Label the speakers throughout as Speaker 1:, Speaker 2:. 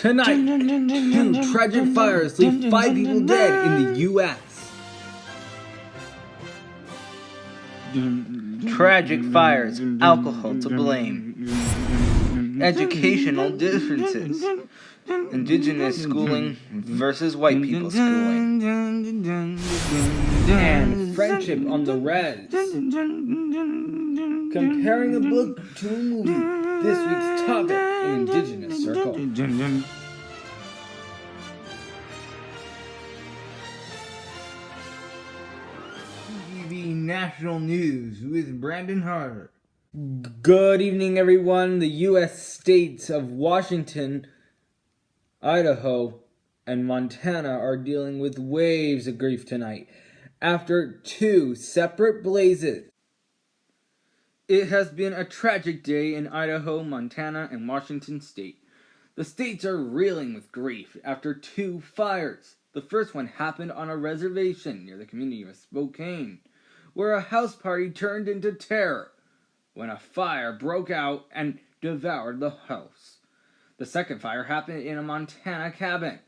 Speaker 1: Tonight, two tragic fires leave 5 people dead in the U.S.
Speaker 2: Tragic fires, alcohol to blame. Educational differences. Indigenous schooling versus white people schooling.
Speaker 1: And friendship on the res. Comparing a book to a movie. This week's topic in Indigenous Circle. CTV National News with Brandon Harder. Good evening, everyone. The U.S. states of Washington, Idaho, and Montana are dealing with waves of grief tonight after 2 separate blazes. It has been a tragic day in Idaho, Montana, and Washington state. The states are reeling with grief after 2 fires. The first one happened on a reservation near the community of Spokane, where a house party turned into terror when a fire broke out and devoured the house. The second fire happened in a Montana cabin,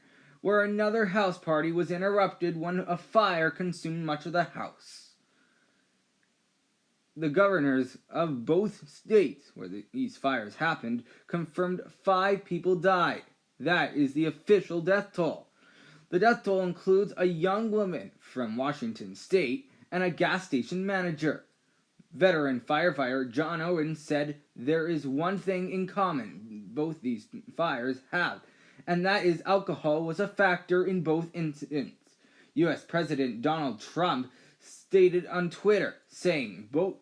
Speaker 1: where another house party was interrupted when a fire consumed much of the house. The governors of both states where these fires happened confirmed 5 people died. That is the official death toll. The death toll includes a young woman from Washington state and a gas station manager. Veteran firefighter John Owen said there is one thing in common both these fires have, and that is alcohol was a factor in both incidents. U.S. President Donald Trump stated on Twitter, saying both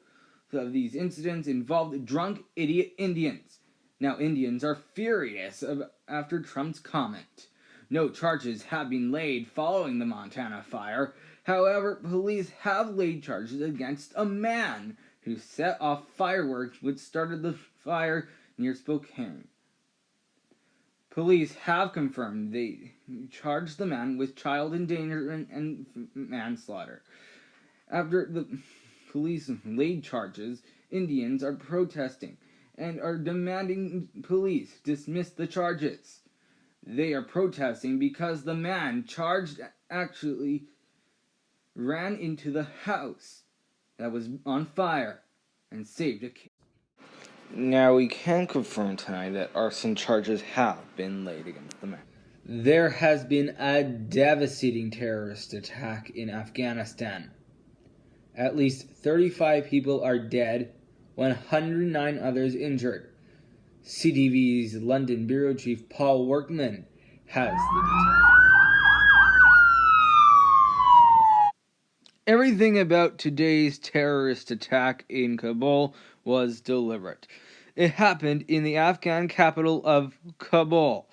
Speaker 1: of these incidents involved drunk idiot Indians. Now Indians are furious after Trump's comment. No charges have been laid following the Montana fire. However, police have laid charges against a man who set off fireworks which started the fire near Spokane. Police have confirmed they charged the man with child endangerment and manslaughter. After the police laid charges, Indians are protesting and are demanding police dismiss the charges. They are protesting because the man charged actually ran into the house that was on fire and saved a kid. Now we can confirm tonight that arson charges have been laid against the man. There has been a devastating terrorist attack in Afghanistan. At least 35 people are dead, 109 others injured. CTV's London Bureau Chief Paul Workman has the details. Everything about today's terrorist attack in Kabul was deliberate. It happened in the Afghan capital of Kabul.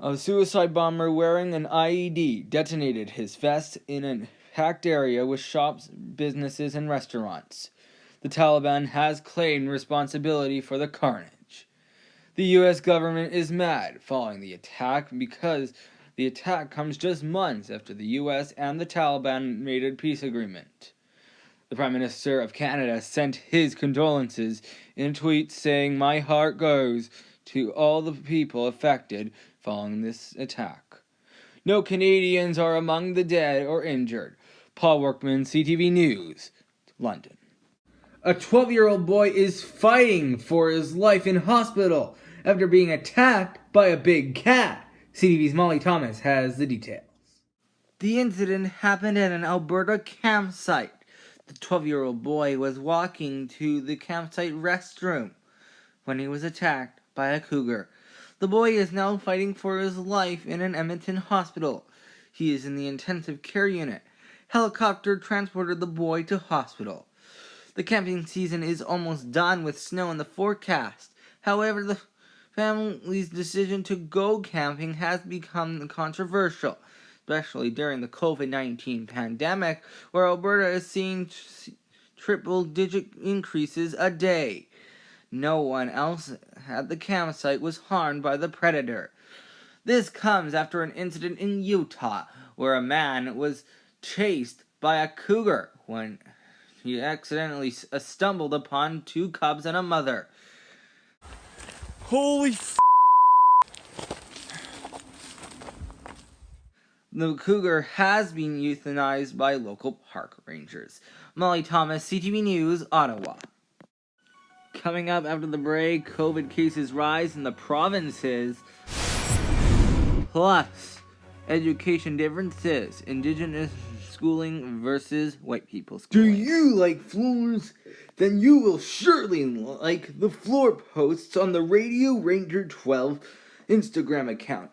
Speaker 1: A suicide bomber wearing an IED detonated his vest in a packed area with shops, businesses, and restaurants. The Taliban has claimed responsibility for the carnage. The U.S. government is mad following the attack because the attack comes just months after the U.S. and the Taliban made a peace agreement. The Prime Minister of Canada sent his condolences in a tweet saying, "My heart goes to all the people affected following this attack. No Canadians are among the dead or injured." Paul Workman, CTV News, London. A 12-year-old boy is fighting for his life in hospital after being attacked by a big cat. CTV's Molly Thomas has the details. The incident happened at an Alberta campsite. The 12-year-old boy was walking to the campsite restroom when he was attacked by a cougar. The boy is now fighting for his life in an Edmonton hospital. He is in the intensive care unit. Helicopter transported the boy to hospital. The camping season is almost done with snow in the forecast. However, the family's decision to go camping has become controversial, especially during the COVID-19 pandemic, where Alberta is seeing triple-digit increases a day. No one else at the campsite was harmed by the predator. This comes after an incident in Utah, where a man was chased by a cougar when he accidentally stumbled upon 2 cubs and a mother.
Speaker 3: Holy f***!
Speaker 2: The cougar has been euthanized by local park rangers. Molly Thomas, CTV News, Ottawa. Coming up after the break, COVID cases rise in the provinces. Plus, education differences, Indigenous schooling versus white people schooling.
Speaker 1: Do you like floors? Then you will surely like the floor posts on the Radio Ranger 12 Instagram account.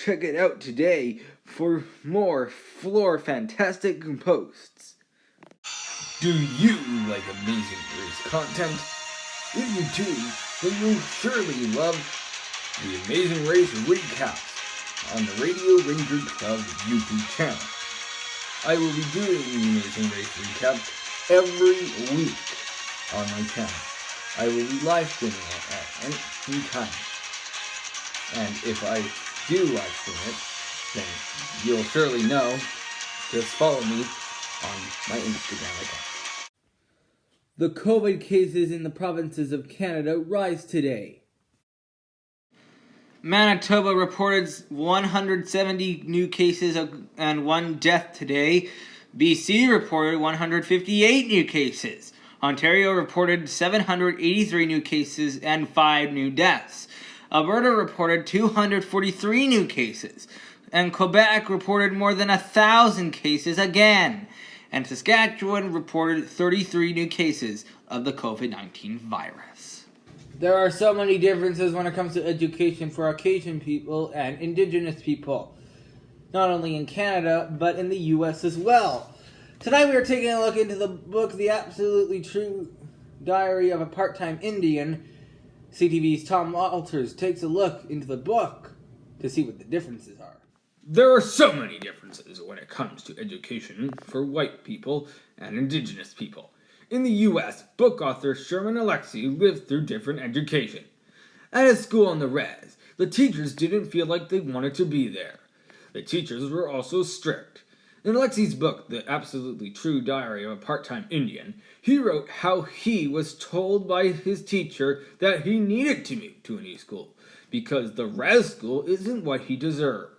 Speaker 1: Check it out today for more floor fantastic posts. Do you like Amazing Race content? If you do, then you'll surely love the Amazing Race recaps on the Radio Ranger 12 YouTube channel. I will be doing the Amazing Race recap every week on my channel. I will be live streaming it at any time. And if I do live stream it, then you'll surely know. Just follow me on my Instagram account.
Speaker 2: The COVID cases in the provinces of Canada rise today. Manitoba reported 170 new cases and 1 death today. BC reported 158 new cases. Ontario reported 783 new cases and 5 new deaths. Alberta reported 243 new cases. And Quebec reported more than 1,000 cases again. And Saskatchewan reported 33 new cases of the COVID-19 virus. There are so many differences when it comes to education for Caucasian people and Indigenous people, not only in Canada, but in the U.S. as well. Tonight we are taking a look into the book, The Absolutely True Diary of a Part-Time Indian. CTV's Tom Walters takes a look into the book to see what the differences are.
Speaker 1: There are so many differences when it comes to education for white people and Indigenous people. In the U.S., book author Sherman Alexie lived through different education. At his school on the res, the teachers didn't feel like they wanted to be there. The teachers were also strict. In Alexie's book, The Absolutely True Diary of a Part-Time Indian, he wrote how he was told by his teacher that he needed to move to a new school because the res school isn't what he deserved.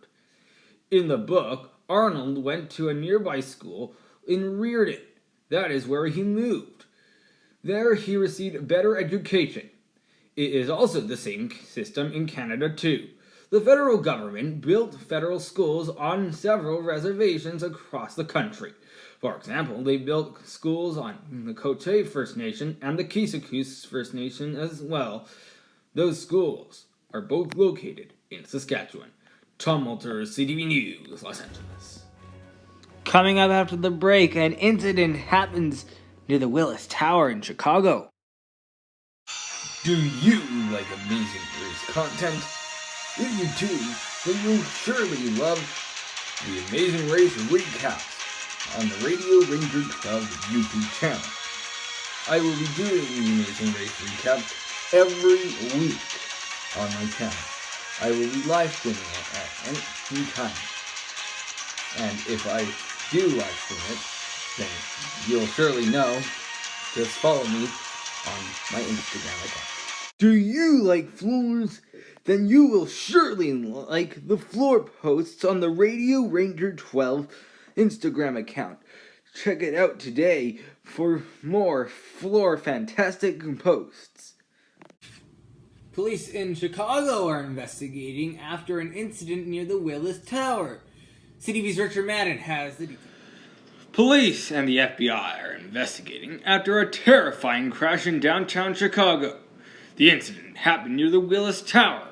Speaker 1: In the book, Arnold went to a nearby school in Reardon. That is where he moved. There he received better education. It is also the same system in Canada too. The federal government built federal schools on several reservations across the country. For example, they built schools on the Cote First Nation and the Kisakous First Nation as well. Those schools are both located in Saskatchewan. Tom Walters, CTV News, Los Angeles.
Speaker 2: Coming up after the break, an incident happens near the Willis Tower in Chicago.
Speaker 1: Do you like Amazing Race content? If you do, then you'll surely love the Amazing Race recaps on the Radio Ranger 12 YouTube channel. I will be doing the Amazing Race recaps every week on my channel. I will be live streaming it at any time. And if I do live stream it, then you'll surely know. Just follow me on my Instagram account. Do you like floors? Then you will surely like the floor posts on the Radio Ranger 12 Instagram account. Check it out today for more floor fantastic posts.
Speaker 2: Police in Chicago are investigating after an incident near the Willis Tower. CTV's Richard Madden has the details.
Speaker 1: Police and the FBI are investigating after a terrifying crash in downtown Chicago. The incident happened near the Willis Tower.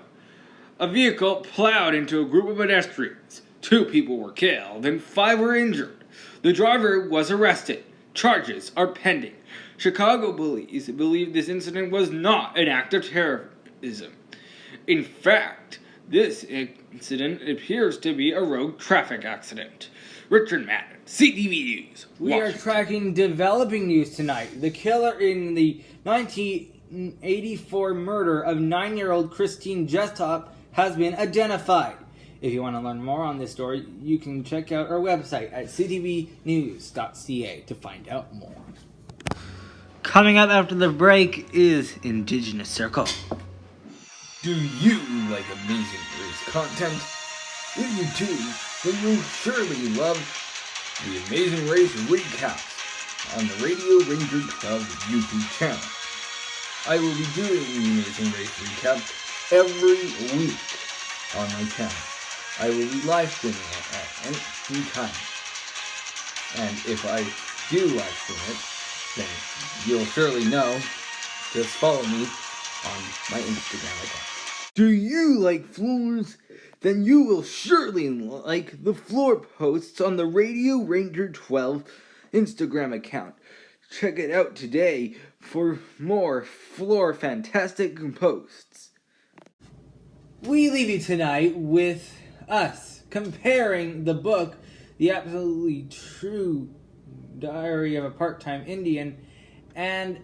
Speaker 1: A vehicle plowed into a group of pedestrians. 2 people were killed and 5 were injured. The driver was arrested. Charges are pending. Chicago police believe this incident was not an act of terrorism. In fact, this incident appears to be a road traffic accident. Richard Madden, CTV News,
Speaker 2: We are tracking developing news tonight. The killer in the 1984 murder of 9-year-old Christine Jessup has been identified. If you want to learn more on this story, you can check out our website at ctvnews.ca to find out more. Coming up after the break is Indigenous Circle.
Speaker 1: Do you like Amazing Race content? If you do, then you'll surely love the Amazing Race recaps on the Radio Ranger 12 YouTube channel. I will be doing the Amazing Race recap every week on my channel. I will be live streaming it at any time. And if I do live stream it, then you'll surely know. Just follow me on my Instagram account. Do you like floors? Then you will surely like the floor posts on the Radio Ranger 12 Instagram account. Check it out today for more floor fantastic posts.
Speaker 2: We leave you tonight with us comparing the book, The Absolutely True Diary of a Part-Time Indian, and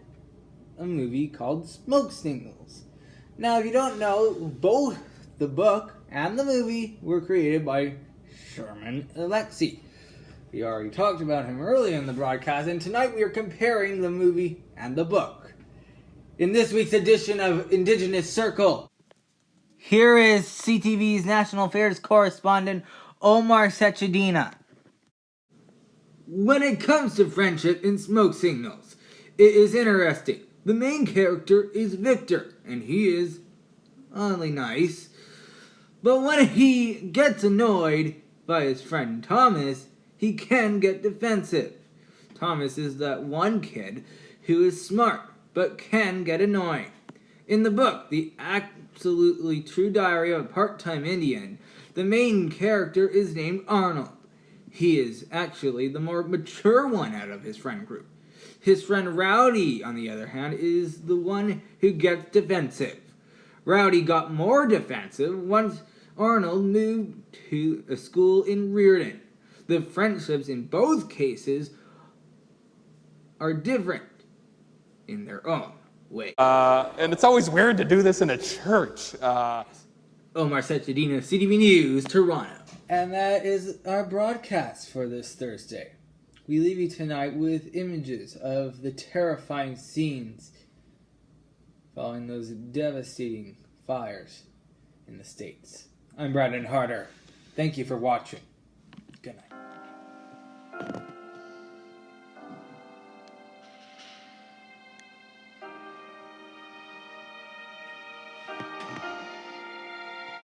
Speaker 2: a movie called Smoke Signals. Now, if you don't know, both the book and the movie were created by Sherman Alexie. We already talked about him earlier in the broadcast, and tonight we are comparing the movie and the book. In this week's edition of Indigenous Circle, here is CTV's National Affairs correspondent Omar Sechedina.
Speaker 1: When it comes to friendship in Smoke Signals, it is interesting. The main character is Victor, and he is oddly nice. But when he gets annoyed by his friend Thomas, he can get defensive. Thomas is that one kid who is smart, but can get annoying. In the book, The Absolutely True Diary of a Part-Time Indian, the main character is named Arnold. He is actually the more mature one out of his friend group. His friend Rowdy, on the other hand, is the one who gets defensive. Rowdy got more defensive once Arnold moved to a school in Reardon. The friendships in both cases are different in their own way.
Speaker 3: And it's always weird to do this in a church.
Speaker 1: Omar Sechedina, CTV News, Toronto.
Speaker 2: And that is our broadcast for this Thursday. We leave you tonight with images of the terrifying scenes following those devastating fires in the States. I'm Brandon Harder. Thank you for watching. Good night.